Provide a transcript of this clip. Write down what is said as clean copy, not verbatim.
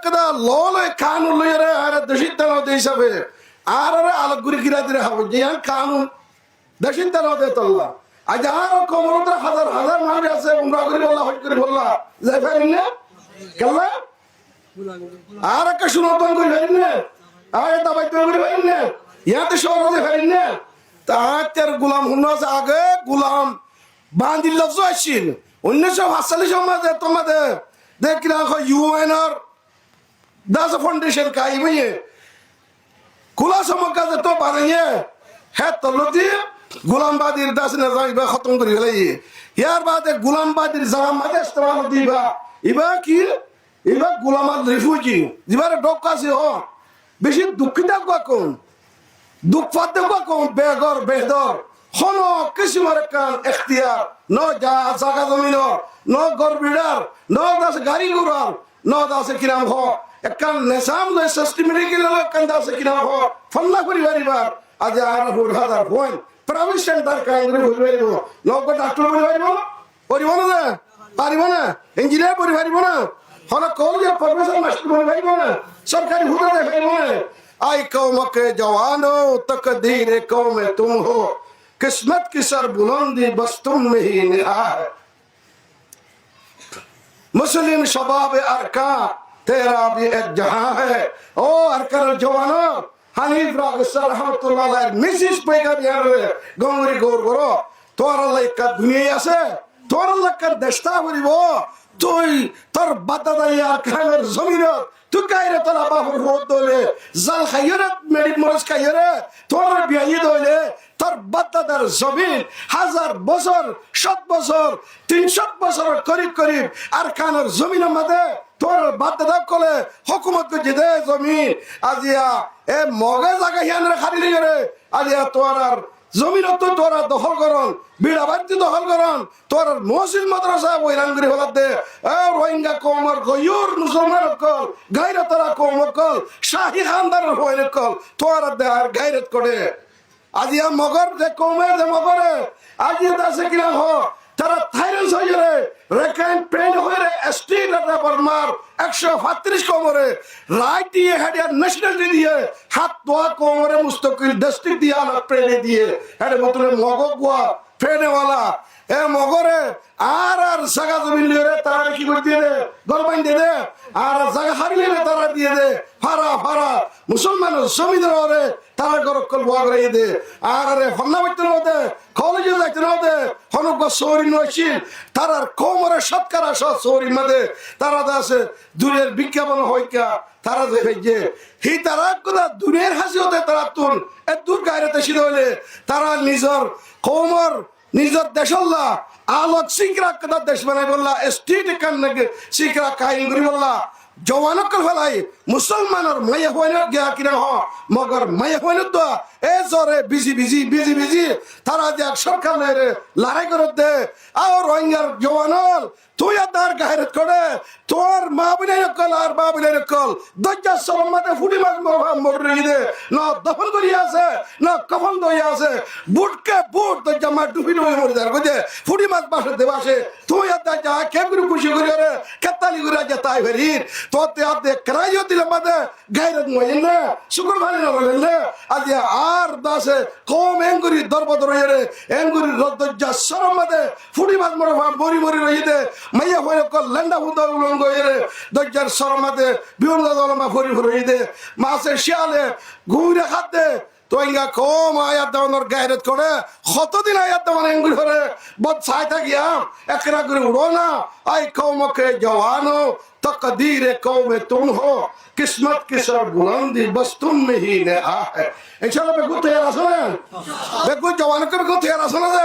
kada lolo kanun lere ara dashintano de hisabe ara alaguri giradire habe jiyan kanun dashintano de tolla আজ আর কমরতে হাজার হাজার মানুষ আছে উমরা করে বললা হজ করে বললা যাই পারিনে কেলা আর একটা সুনতন করে পারিনে আর এটা বাইতে করে পারিনে ইয়াতে শহরে পারিনে তাহার গোলাম হুন্নাস আগে গোলাম বান্দিল লফজ আসছিল 1947 মাঝে তোমাদের দেখলা ইউএনআর দাস ফাউন্ডেশন কাইবে কুলা সমকাজে তো বানাইয়ে হ্যাঁ তলদি গোলামবাদীর দাস না যাইবা খতম করে ফেলাই ইয়ার বাদে গোলামবাদীর জাম মাঝে ইস্তেমাল দিবা ইবা কি ইবা গোলামাল রিফিউজি জিবারে ডকাছে হ বেশি দুঃখিত কোন দুঃখ পাতে কোন বেগর বেদর হনো কিসিমার কান ইখতিয়ার ন যা জায়গা জমিন ন গরবিড়ার ন দাস গাড়ি গুড়ার ন দাস কিরাম হ একান নেসাম লে সিস্টেমেটিক কান দাস কিরাম হ ফল্লা করি বারিবার আজ আর হাজার পয়েন্ট প্রাইভেট সেন্টার কাইন্দ্রে হই পারিব নক ডাক্তার হই পারিব পারিব না পারিব না ইঞ্জিনিয়ার পড়ি পারিব না হন কলেজে প্রফেসর মাস্টার হই পারিব না সরকারি হুদা দে পারিব না आई कौम के जवानों तकदीर कौम तुम हो किस्मत की सर बुलंदी बस तुम में ही निहा है मुस्लिम शबाब अरका तेरा भी एक जहां है ओ अरकर जवानों হানিফ রাগসার রহমাতুল্লাহ আলাইহি মিসিস পেগা বিয়ারে গঙ্গরি গোর গরো তোর লাইকা দুনিয়া আছে তোর লাইকা দেশটা বলিব তুই তোর বাদাদাইয়া খানের জমিনত তুই কাইরে তোর বাবু রোদ দলে জাল খাইরে মেডি মরস খাইরে তোর বিয়াই দলে তোর বাদাদার জমিন 1000 বছর 7 বছর 300 বছর করিব করিব আর খানের জমিনের মধ্যে তোর বাদাদা কলে হুকুমত কে দে জমিন আজিয়া এ মগে জায়গা হিয়ানরে খালি রে আজিয়া তোর আর জমিন তো তোরা দখল করন বিড়া বাড়তি দখল করন তোর মসজিদ মাদ্রাসা বইরান করে ফেলাত দে এ রোহিঙ্গা কমর গয়ুর মুসলমান কল গায়রত তারা কম কল শাহী খানদার হইল কল তোরা দে আর গায়রত করে আজিয়া মগর যে কমে যে মগরে আজিয়া দাসে কিনা হ তারা থাইলেন্ড হইরে রেকাইন পেন হইরে এসটি রাটা বর্মার 135 কোমরে রাইট দিয়ে হেডিয়ার ন্যাশনালিটি দিয়ে হাত দোয়া কোমরে মুস্তাকিল ডিস্ট্রিক্ট দিয়া না প্রেনে দিয়ে এর মতরে মগো গোয়া ফেনেওয়ালা এ মগরে আর আর জায়গা জমিন লিয়ে তারা কি করে দিয়ে দে গরবাইন দিয়ে দে আর জায়গা হারিয়ে তারা দিয়ে দে ফারা ফারা মুসলমান জমিদার ওরে তারা গরকল বুয়া করে দে আর আরে ফন্না বাইতে না দে কলেজে যাইতে না দে হনুক সৌরি নইছিল তারার কোমরে সৎকার আসা সৌরির মধ্যে তারা আছে দূরের বিজ্ঞাপন হইকা তারা যে যে হি তারা কোথা দূরের হাসি হতে তারা তুন এ দূর গায়রতে সিধ হইলে তারা নিজর কোমর নিজর দেশল্লা আলোক সিংরা কথা দেশ বানাই বললা স্টেট কান্নকে সিংরা কাহিনী করি বললা জওয়ানক ফেলাই মুসলমানের মায়া হইন গিয়া কিনা হ মগর মায়া হইন তো এ জরে বিজি বিজি বিজি বিজি তারা যে সরকার লড়াই করে দে আর রোহিঙ্গার জওয়ানল তুই তার গায়রত করে তোর মা বিলাই কল আর মা বিলাই কল দজ্জা সরমাতে ফুটি মাছ মরে দে না দফন করি আছে না কফন দই আছে বুটকে বুট দজ্জা মা ডুবি ডুবি মরে যার কইতে ফুটি মাছ বাসে দেবাসে তুই আদা যা কেম করে খুশি করি রে কেতালি করে যা তাই ভেরির তোতে আদে ক্রাইও দিলে মাদে গায়রত মইন না শুকর ভালো না বলেন না আজ আর দাসে কম এঙ্গুরি দরবদর রে এঙ্গুরি দজ্জা সরমাতে ফুটি মাছ মরে মরি মরি রই দে মাইয়া হয়ে কল লেন্ডা হুদা উলঙ্গ রে দজ্জার সরমাতে বিভিন্ন দলমা ভরি ভরি দে মাছে শিয়ালে ঘুরে খাতে তোইঙ্গা কম আয়াত দেওয়ানোর গায়রত করে কতদিন আয়াত দেওয়ান এঙ্গুরি করে বদ ছাই থাকিয়া একরা করে উড়ো না আই কৌমকে জওয়ানো तकदीर कौम तुम हो किस्मत की सर बुलंदी बस तुम में ही ने आ है इंशाल्लाह बेगु तैयार आसो ना बेगु जवान के बेगु तैयार आसो ना